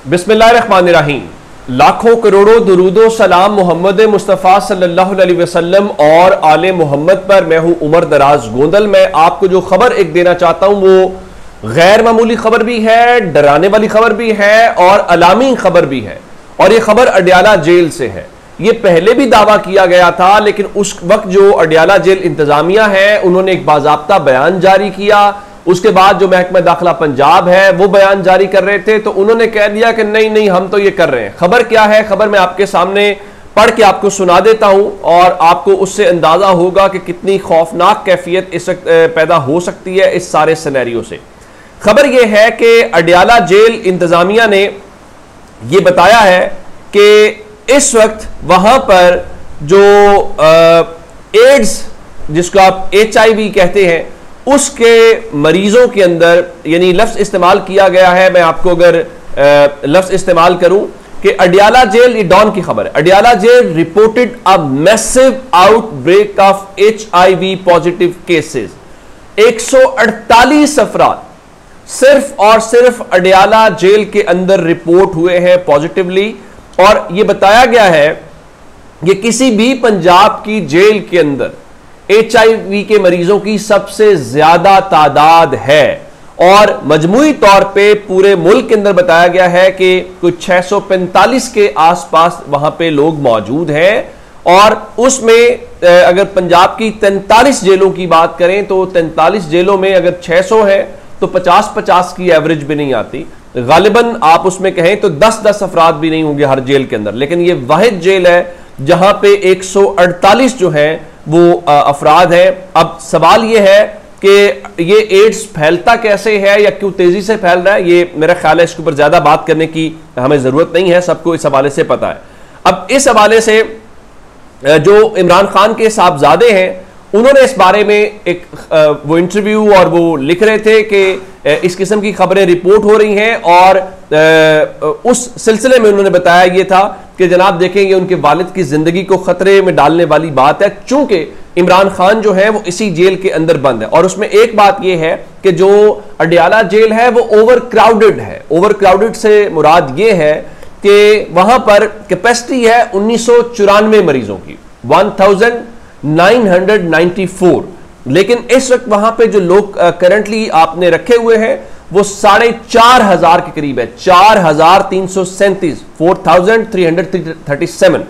बिस्मिल्लाहिर्रहमानिर्रहीम। लाखों करोड़ों दुरूदो सलाम मोहम्मद मुस्तफ़ा सल्लल्लाहु अलैहि वसल्लम और आले मोहम्मद पर। मैं हूं उमर दराज गोंदल। मैं आपको जो खबर एक देना चाहता हूं वो गैर मामूली खबर भी है, डराने वाली खबर भी है और अलामी खबर भी है। और ये खबर अडयाला जेल से है। ये पहले भी दावा किया गया था, लेकिन उस वक्त जो अडयाला जेल इंतजामिया है उन्होंने एक बाज़ाब्ता बयान जारी किया। उसके बाद जो महकमा दाखिला पंजाब है वो बयान जारी कर रहे थे, तो उन्होंने कह दिया कि नहीं नहीं हम तो ये कर रहे हैं। खबर क्या है? खबर मैं आपके सामने पढ़ के आपको सुना देता हूं और आपको उससे अंदाजा होगा कि कितनी खौफनाक कैफियत इस वक्त पैदा हो सकती है इस सारे सिनेरियो से। खबर यह है कि अडयाला जेल इंतजामिया ने यह बताया है कि इस वक्त वहां पर जो एड्स, जिसको आप HIV कहते हैं, उसके मरीजों के अंदर यानी लफ्ज इस्तेमाल किया गया है। मैं आपको अगर लफ्ज इस्तेमाल करूं कि अडयाला जेल, ये डॉन की खबर है, Adiala jail reported a massive outbreak of HIV positive cases. 148 अफराद सिर्फ और सिर्फ अडयाला जेल के अंदर रिपोर्ट हुए हैं पॉजिटिवली। और यह बताया गया है कि किसी भी पंजाब की जेल के अंदर HIV के मरीजों की सबसे ज्यादा तादाद है। और मजमूई तौर पे पूरे मुल्क के अंदर बताया गया है कि कुछ 645 के आसपास वहां पे लोग मौजूद हैं। और उसमें अगर पंजाब की 43 जेलों की बात करें तो 43 जेलों में अगर 600 है तो 50-50 की एवरेज भी नहीं आती। गालिबन आप उसमें कहें तो 10-10 अफराद भी नहीं होंगे हर जेल के अंदर। लेकिन ये वाहिद जेल है जहां पे 148 जो है वो अफराद है। अब सवाल ये है कि ये एड्स फैलता कैसे है या क्यों तेजी से फैल रहा है, ये मेरा ख्याल है इसके ऊपर ज्यादा बात करने की हमें जरूरत नहीं है, सबको इस हवाले से पता है। अब इस हवाले से जो इमरान खान के साहबजादे हैं उन्होंने इस बारे में एक वो इंटरव्यू और वो लिख रहे थे कि इस किस्म की खबरें रिपोर्ट हो रही हैं। और उस सिलसिले में उन्होंने बताया ये था कि जनाब देखें ये उनके वालिद की जिंदगी को खतरे में डालने वाली बात है, चूंकि इमरान खान जो है वो इसी जेल के अंदर बंद है। और उसमें एक बात यह है कि जो अडयाला जेल है वो ओवर क्राउडेड है। ओवर क्राउडेड से मुराद ये है कि वहां पर कैपेसिटी है 1994 मरीजों की, 1994। लेकिन इस वक्त वहां पे जो लोग करंटली आपने रखे हुए हैं वो 4,500 के करीब है, 4,337, 4,337।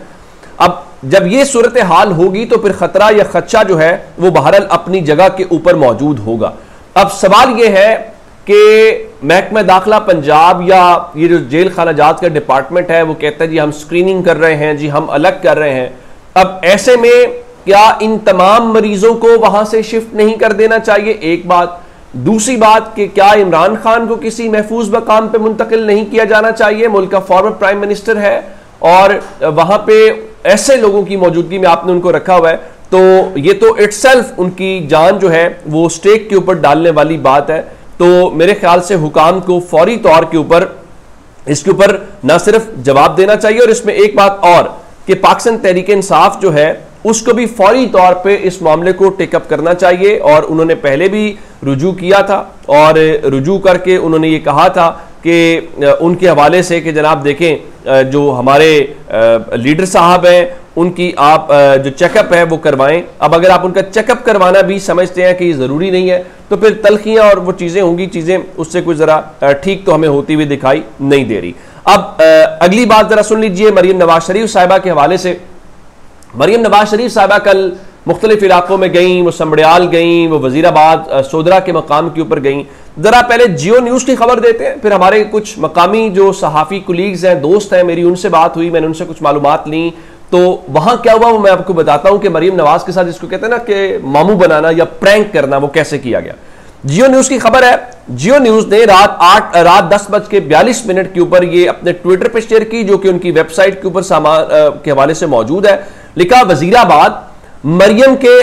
अब जब ये सूरत हाल होगी तो फिर खतरा या खदशा जो है वो बहरहाल अपनी जगह के ऊपर मौजूद होगा। अब सवाल ये है कि महकमा दाखिला पंजाब या ये जो जेल खाना जात का डिपार्टमेंट है वो कहता है जी हम स्क्रीनिंग कर रहे हैं, जी हम अलग कर रहे हैं। अब ऐसे में क्या इन तमाम मरीजों को वहां से शिफ्ट नहीं कर देना चाहिए? एक बात। दूसरी बात कि क्या इमरान खान को किसी महफूज मकाम पे मुंतकिल नहीं किया जाना चाहिए? मुल्क का फॉर्मर प्राइम मिनिस्टर है और वहां पे ऐसे लोगों की मौजूदगी में आपने उनको रखा हुआ है, तो ये तो इटसेल्फ उनकी जान जो है वो स्टेक के ऊपर डालने वाली बात है। तो मेरे ख्याल से हुकाम को फौरी तौर के ऊपर इसके ऊपर ना सिर्फ जवाब देना चाहिए, और इसमें एक बात और कि पाकिस्तान तहरीक इंसाफ जो है उसको भी फौरी तौर पे इस मामले को टेकअप करना चाहिए। और उन्होंने पहले भी रुजू किया था और रुजू करके उन्होंने ये कहा था कि उनके हवाले से कि जनाब देखें जो हमारे लीडर साहब हैं उनकी आप जो चेकअप है वो करवाएं। अब अगर आप उनका चेकअप करवाना भी समझते हैं कि ये ज़रूरी नहीं है तो फिर तलखियाँ और वो चीज़ें होंगी, चीज़ें उससे कुछ ज़रा ठीक तो हमें होती हुई दिखाई नहीं दे रही। अब अगली बात ज़रा सुन लीजिए मरीम नवाज शरीफ साहिबा के हवाले से। मरीम नवाज शरीफ साहिबा कल मुख्तलिफ इलाकों में गई, वो समड़ियाल गई, वो वजीराबाद सोदरा के मकाम के ऊपर गई। जरा पहले जियो न्यूज़ की खबर देते हैं, फिर हमारे कुछ मकामी जो सहाफ़ी कुलीग्स हैं, दोस्त हैं, मेरी उनसे बात हुई, मैंने उनसे कुछ मालूमात ली। तो वहां क्या हुआ वो मैं आपको बताता हूं कि मरीम नवाज के साथ जिसको कहते हैं ना कि मामू बनाना या प्रैंक करना, वो कैसे किया गया। जियो न्यूज़ की खबर है। जियो न्यूज़ ने रात 10:42 के ऊपर ये अपने ट्विटर पर शेयर की, जो कि उनकी वेबसाइट के ऊपर सामान के हवाले से मौजूद है। लिखा, वजीराबाद मरियम के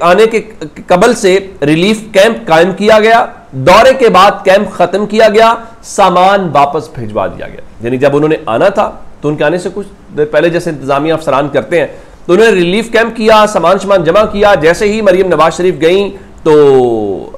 आने के कबल से रिलीफ कैंप कायम किया गया, दौरे के बाद कैंप खत्म किया गया, सामान वापस भिजवा दिया गया। यानी जब उन्होंने आना था तो उनके आने से कुछ देर पहले जैसे इंतजामिया अफसरान करते हैं तो उन्होंने रिलीफ कैंप किया, सामान जमा किया। जैसे ही मरियम नवाज शरीफ गई तो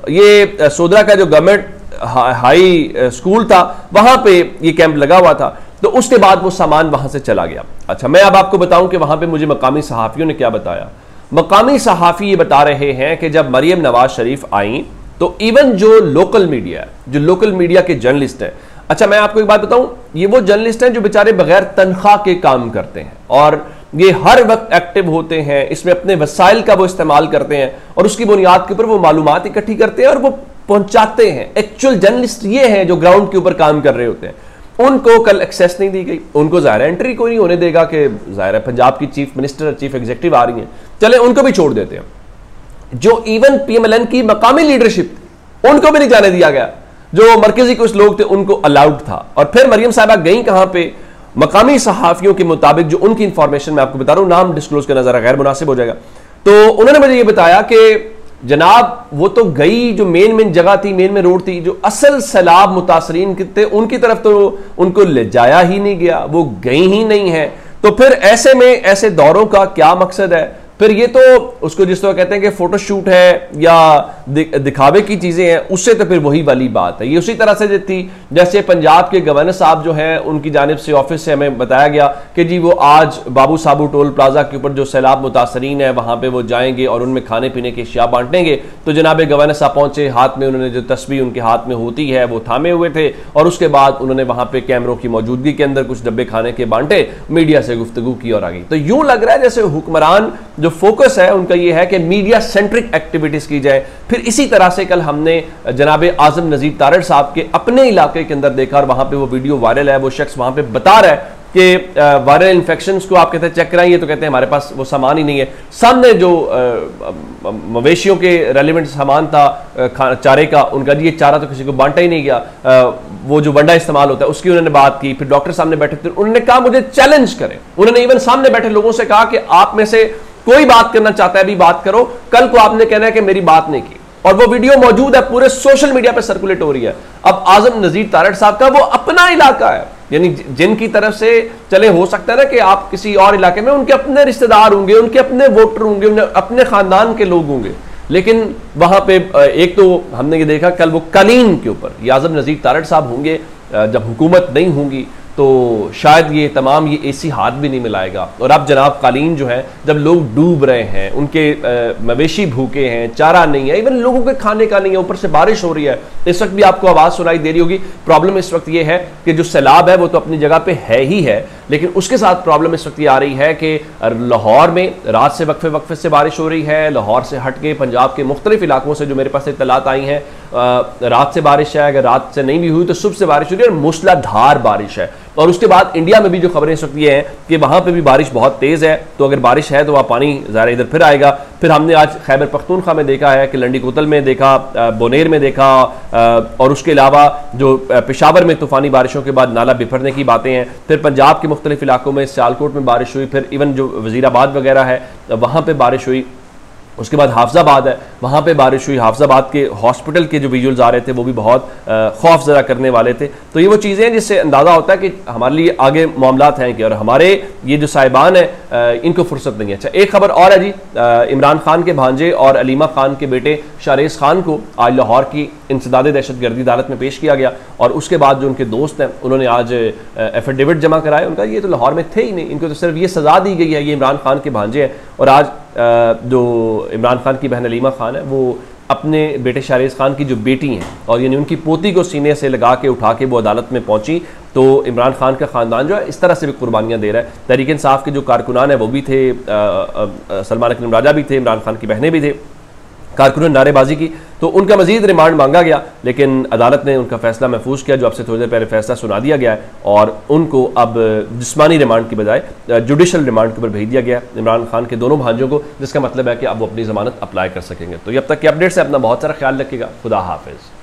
ये सोदरा का जो गवर्नमेंट हाई स्कूल था, वहां पे ये कैंप लगा हुआ था। तो उसके बाद वो सामान वहां से चला गया। अच्छा, मैं अब आपको बताऊं कि वहां पे मुझे मकामी सहाफ़ियों ने क्या बताया। मकामी सहाफ़ी ये बता रहे हैं कि जब मरियम नवाज शरीफ आई तो इवन जो लोकल मीडिया है, जो लोकल मीडिया के जर्नलिस्ट हैं, अच्छा मैं आपको एक बात बताऊं, ये वो जर्नलिस्ट हैं जो बेचारे बगैर तनख्वाह के काम करते हैं और ये हर वक्त एक्टिव होते हैं, इसमें अपने वसाइल का वो इस्तेमाल करते हैं और उसकी बुनियाद के ऊपर वो मालूमात इकट्ठी करते हैं और वो पहुंचाते हैं। एक्चुअल जर्नलिस्ट ये हैं जो ग्राउंड के ऊपर काम कर रहे होते हैं। उनको कल एक्सेस नहीं दी गई, उनको ज़ाहिर एंट्री कोई नहीं होने देगा कि ज़ाहिर है पंजाब की चीफ मिनिस्टर चीफ एग्जीक्यूटिव आ रही हैं, चले उनको भी छोड़ देते हैं। जो इवन पीएमएलएन की मकामी लीडरशिप थी उनको भी नहीं जाने दिया गया, जो मरकजी कुछ लोग थे उनको अलाउड था। और फिर मरियम साहिबा गई कहां पे, मकामी सहाफियों के मुताबिक जो उनकी इंफॉर्मेशन मैं आपको बता रहा हूं, नाम डिस्क्लोज करना जरा गैर मुनासिब हो जाएगा, तो उन्होंने मुझे ये बताया कि जनाब वो तो गई, जो मेन जगह थी, मेन रोड थी, जो असल सैलाब मुतासरीन थे उनकी तरफ तो उनको ले जाया ही नहीं गया, वो गई ही नहीं है। तो फिर ऐसे में ऐसे दौरों का क्या मकसद है? फिर ये तो उसको जिस तरह कहते हैं कि फोटोशूट है या दिखावे की चीजें हैं, उससे तो फिर वही वाली बात है। ये उसी तरह से थी जैसे पंजाब के गवर्नर साहब जो हैं उनकी जानिब से ऑफिस से हमें बताया गया कि जी वो आज बाबू साबू टोल प्लाजा के ऊपर जो सैलाब मुतासरीन है वहां पे वो जाएंगे और उनमें खाने पीने की अशिया बांटेंगे। तो जनाब गवर्नर साहब पहुंचे, हाथ में उन्होंने जो तस्वीर उनके हाथ में होती है वो थामे हुए थे और उसके बाद उन्होंने वहां पे कैमरों की मौजूदगी के अंदर कुछ डब्बे खाने के बांटे, मीडिया से गुफ्तगू की और आ गई। तो यूं लग रहा है जैसे हुक्मरान जो फोकस है उनका ये है कि मीडिया सेंट्रिक एक्टिविटीज की जाए। फिर इसी तरह से कल हमने जनाब आजम नजीर तारड़ साहब के अपने इलाके के अंदर देखा और वहां पे वो वीडियो वायरल है, वो शख्स वहां पे बता रहा है कि वायरल इन्फेक्शंस को आप कहते हैं चेक कराइए, तो कहते हैं हमारे पास वो सामान ही नहीं है। सामने जो मवेशियों के रेलिवेंट सामान था चारे का, उनका जी ये चारा तो किसी को बांटा ही नहीं गया, वो जो वंडा इस्तेमाल होता है उसकी उन्होंने बात की। फिर डॉक्टर सामने बैठे थे, उन्होंने कहा मुझे चैलेंज करें। उन्होंने इवन सामने बैठे लोगों से कहा कि आप में से कोई बात करना चाहता है अभी बात करो, कल को आपने कहना है कि मेरी बात नहीं की। और वो वीडियो मौजूद है, पूरे सोशल मीडिया पे सर्कुलेट हो रही है। अब आजम नजीर तारड़ साहब का वो अपना इलाका है, यानी जिनकी तरफ से चले हो सकता है ना कि आप किसी और इलाके में, उनके अपने रिश्तेदार होंगे, उनके अपने वोटर होंगे, उनके अपने खानदान के लोग होंगे, लेकिन वहां पे एक तो हमने ये देखा कल वो कालीन के ऊपर ये आजम नजीर तारड़ साहब होंगे, जब हुकूमत नहीं होंगी तो शायद ये तमाम ये एसी हाथ भी नहीं मिलाएगा। और अब जनाब कालीन जो है, जब लोग डूब रहे हैं, उनके मवेशी भूखे हैं, चारा नहीं है, इवन लोगों के खाने का नहीं है, ऊपर से बारिश हो रही है, इस वक्त भी आपको आवाज़ सुनाई दे रही होगी। प्रॉब्लम इस वक्त ये है कि जो सैलाब है वो तो अपनी जगह पे है ही है, लेकिन उसके साथ प्रॉब्लम इस वक्त ये आ रही है कि लाहौर में रात से वक्फे से बारिश हो रही है। लाहौर से हट के पंजाब के मुख्तलिफ इलाकों से जो मेरे पास इत्तलात आई हैं, रात से बारिश है, अगर रात से नहीं भी हुई तो सुबह से बारिश हो रही है और मूसलाधार बारिश है। और उसके बाद इंडिया में भी जो खबरें इस वक्त ये हैं कि वहाँ पे भी बारिश बहुत तेज़ है, तो अगर बारिश है तो वहाँ पानी ज़्यादा इधर फिर आएगा। फिर हमने आज खैबर पख्तूनख्वा में देखा है कि लंडी कोतल में देखा, बोनेर में देखा, और उसके अलावा जो पेशावर में तूफ़ानी बारिशों के बाद नाला बिफरने की बातें हैं। फिर पंजाब के मुख्तलिफ इलाकों में सियालकोट में बारिश हुई, फिर इवन जो वज़ीराबाद वगैरह है वहाँ पर बारिश हुई। उसके बाद हाफजाबाद है, वहाँ पे बारिश हुई। हाफजाबाद के हॉस्पिटल के जो विजुअल्स आ रहे थे वो भी बहुत खौफ ज़रा करने वाले थे। तो ये वो चीज़ें हैं जिससे अंदाज़ा होता है कि हमारे लिए आगे मामलात हैं कि, और हमारे ये जो साहिबान हैं इनको फुर्सत नहीं है। अच्छा, एक खबर और है जी, इमरान खान के भांजे और अलीमा खान के बेटे शारेस खान को आज लाहौर की इंसदाद दहशतगर्दी अदालत में पेश किया गया और उसके बाद जो उनके दोस्त हैं उन्होंने आज एफिडेविट जमा कराए। उनका ये तो लाहौर में थे ही नहीं, इनको तो सिर्फ ये सज़ा दी गई है, ये इमरान खान के भांजे हैं। और आज जो इमरान खान की बहन अलीमा खान है वो अपने बेटे शारेस खान की जो बेटी हैं और यानी उनकी पोती को सीने से लगा के उठा के वो अदालत में पहुंची। तो इमरान खान का ख़ानदान जो है इस तरह से भी कुर्बानियाँ दे रहा है। तहरीक इंसाफ के जो कारकुनान है वो भी थे, सलमान अकरम राजा भी थे, इमरान खान की बहनें भी थे, कारकुनान नारेबाजी की। तो उनका मजीद रिमांड मांगा गया, लेकिन अदालत ने उनका फैसला महफूज किया, जो अब से थोड़ी देर पहले फैसला सुना दिया गया है, और उनको अब जिस्मानी रिमांड की बजाय जुडिशल रिमांड के ऊपर भेज दिया गया इमरान खान के दोनों भांजों को, जिसका मतलब है कि अब वो अपनी ज़मानत अप्लाई कर सकेंगे। तो अब तक के अपडेट से अपना बहुत सारा ख्याल रखिएगा। खुदा हाफिज़।